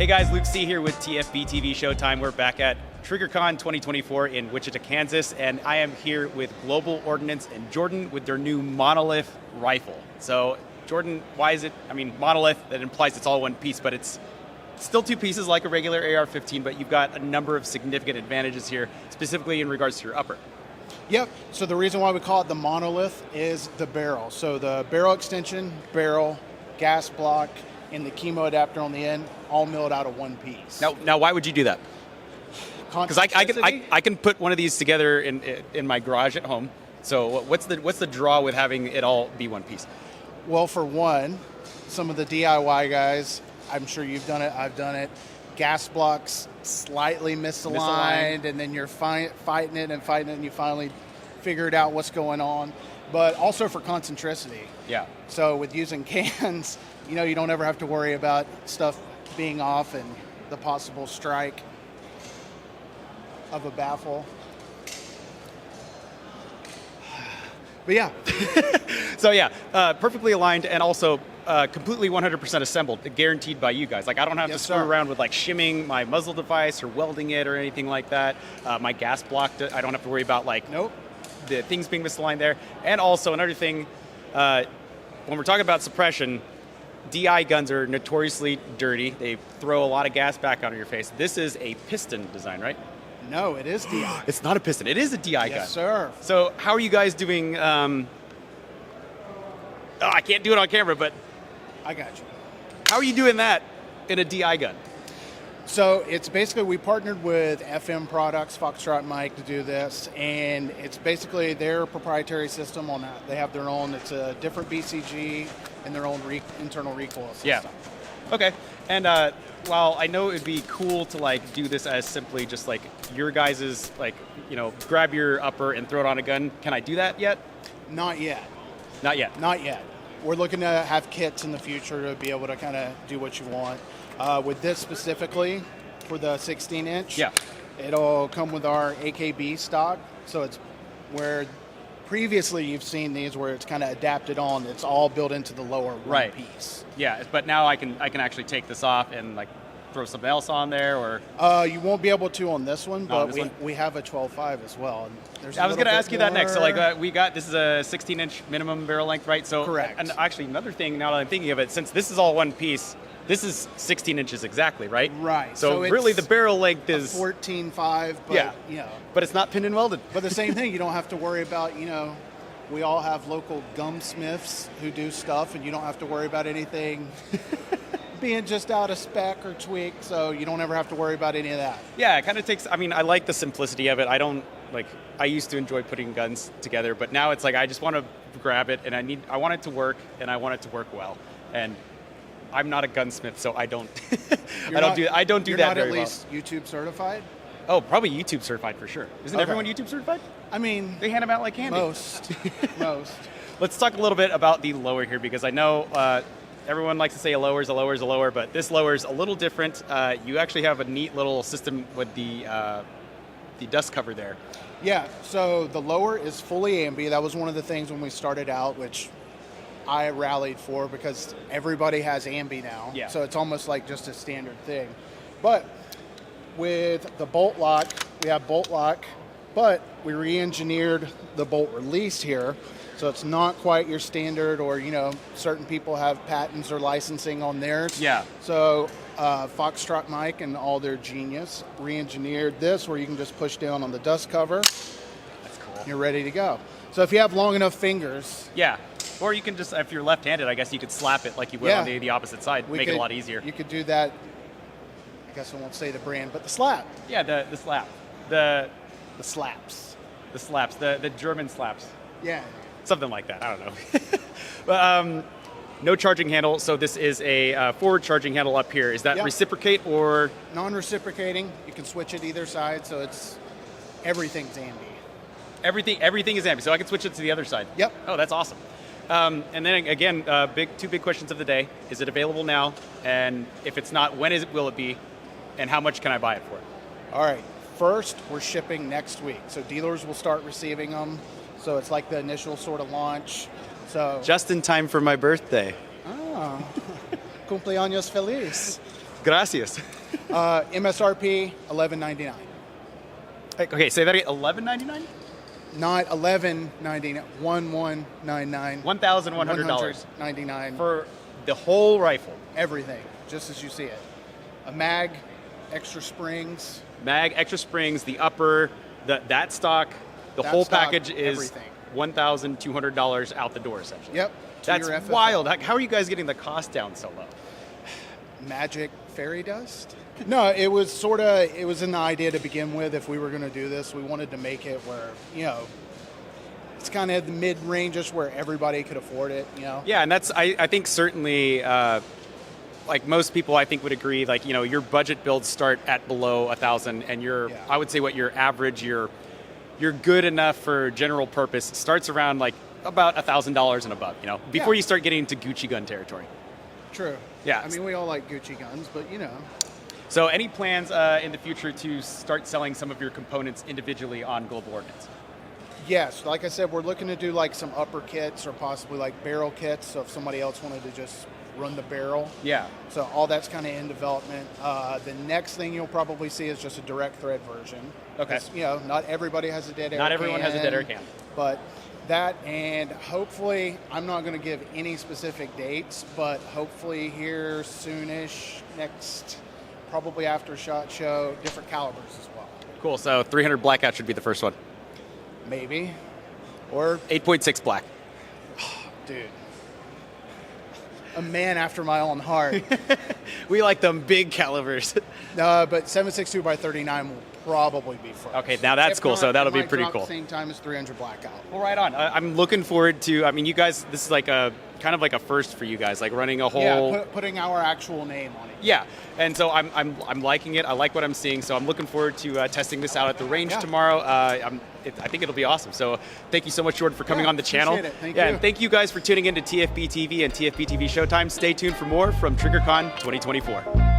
Hey guys, Luke C here with TFBTV Showtime. We're back at TriggrCon 2024 in Wichita, Kansas, and I am here with Global Ordnance and Jordan with their new Monolith rifle. So, Jordan, why is it, Monolith, that implies it's all one piece, but it's still two pieces like a regular AR-15, but you've got a number of significant advantages here, specifically in regards to your upper. Yep, so the reason why we call it the Monolith is the barrel. So the barrel extension, barrel, gas block, and the KeyMo adapter on the end, all milled out of one piece. Now why would you do that? Because I can put one of these together in my garage at home. So what's the draw with having it all be one piece? Well, for one, some of the DIY guys, I'm sure you've done it, I've done it, gas blocks slightly misaligned. And then you're fighting it, and you finally figured out what's going on. But also for concentricity. Yeah. So with using cans, you don't ever have to worry about stuff being off and the possible strike of a baffle. But yeah. So yeah, perfectly aligned and also completely 100% assembled, guaranteed by you guys. Like I don't have to screw around with like shimming my muzzle device or welding it or anything like that. My gas block, I don't have to worry about like the things being misaligned there. And also another thing, when we're talking about suppression, DI guns are notoriously dirty. They throw a lot of gas back onto your face. This is a piston design, right? No, it is DI. It's not a piston. It is a DI gun. Yes, sir. So how are you guys doing? I can't do it on camera, but I got you. How are you doing that in a DI gun? So it's basically, we partnered with FM Products, Foxtrot Mike, to do this, and it's basically their proprietary system on that. They have their own, it's a different BCG and their own internal recoil system. Yeah. Okay. And while I know it'd be cool to like do this as simply just like your guys's, like, grab your upper and throw it on a gun, can I do that yet? Not yet. Not yet? Not yet. We're looking to have kits in the future to be able to kind of do what you want. With this specifically, for the 16-inch, it'll come with our AKB stock. So it's where previously you've seen these where it's kind of adapted on. It's all built into the lower one piece. Yeah, but now I can actually take this off and like throw something else on there, or you won't be able to on this one, but we have a 12.5 as well. And I was going to ask you that next. So like this is a 16-inch minimum barrel length, right? So correct. And actually another thing, now that I'm thinking of it, since this is all one piece, this is 16 inches exactly, right? Right. So really the barrel length is 14.5, but but it's not pinned and welded. But the same thing, you don't have to worry about, we all have local gumsmiths who do stuff, and you don't have to worry about anything being just out of spec or tweak, so you don't ever have to worry about any of that. Yeah, it kind of takes, I like the simplicity of it. I used to enjoy putting guns together, but now it's like I just want to grab it, and I want it to work, and I want it to work well. And I'm not a gunsmith, so I don't I don't do that very well. You're not at least YouTube certified? Oh, probably YouTube certified for sure. Isn't everyone YouTube certified? They hand them out like candy. Most. Let's talk a little bit about the lower here, because I know everyone likes to say a lower is a lower is a lower, but this lower is a little different. You actually have a neat little system with the dust cover there. Yeah, so the lower is fully ambi. That was one of the things when we started out, which I rallied for, because everybody has ambi now. Yeah. So it's almost like just a standard thing. But with the bolt lock, we have bolt lock, but we re-engineered the bolt release here. So it's not quite your standard, or, certain people have patents or licensing on theirs. Yeah. So Foxtrot Mike and all their genius re-engineered this, where you can just push down on the dust cover. That's cool. You're ready to go. So if you have long enough fingers. Yeah. Or you can just, if you're left-handed, I guess you could slap it like you would on the opposite side, make it a lot easier. You could do that. I guess I won't say the brand, but the slap. Yeah, the slap. The slaps. The slaps. The German slaps. Yeah. Something like that. I don't know. But no charging handle. So this is a forward charging handle up here. Is that reciprocate or? Non-reciprocating. You can switch it either side, so everything's ambi. Everything is ambi. So I can switch it to the other side. Yep. Oh, that's awesome. And then again, two big questions of the day. Is it available now? And if it's not, when will it be? And how much can I buy it for? All right. First, we're shipping next week. So dealers will start receiving them. So it's like the initial sort of launch. So just in time for my birthday. Cumpleaños feliz. Gracias. MSRP $11.99. Okay, say that again. $11.99. Not $11.99. $11.99. $1,100 $100.99 for the whole rifle. Everything, just as you see it. A mag, extra springs. Mag, extra springs, the upper, that stock, the That whole stock, package is everything. $1,200 out the door, essentially. Yep. That's wild. How are you guys getting the cost down so low? Magic fairy dust? No, it was an idea to begin with. If we were going to do this, we wanted to make it where, it's kind of the mid-ranges where everybody could afford it, Yeah, and that's, I think certainly, like most people I think would agree, like, your budget builds start at below 1,000 and I would say what your average, your good enough for general purpose starts around like about $1,000 and above, before you start getting into Gucci gun territory. True. Yeah. I mean, we all like Gucci guns, but So any plans in the future to start selling some of your components individually on Global Ordnance? Yes, like I said, we're looking to do like some upper kits or possibly like barrel kits. So if somebody else wanted to just run the barrel. Yeah. So all that's kind of in development. The next thing you'll probably see is just a direct thread version. Okay. Not everybody has a Dead Air Not everyone has a Dead Air can. But that, and hopefully, I'm not going to give any specific dates, but hopefully here soonish, next, probably after SHOT Show, different calibers as well. Cool. So 300 blackout should be the first one. Maybe. Or 8.6 black. dude. A man after my own heart. We like them big calibers. But 7.62 by 39 will probably be first. Okay, now that's If cool. not, So that'll it be might pretty drop cool. At the same time as 300 blackout. Well, right on. I'm looking forward to. I mean, you guys. This is like a kind of like a first for you guys, like running a whole. Putting our actual name on it. Yeah, and so I'm liking it. I like what I'm seeing. So I'm looking forward to testing this out at the range tomorrow. I think it'll be awesome. So thank you so much, Jordan, for coming on the channel. Appreciate it. Thank you. And thank you guys for tuning in to TFBTV and TFBTV Showtime. Stay tuned for more from TriggrCon 2024.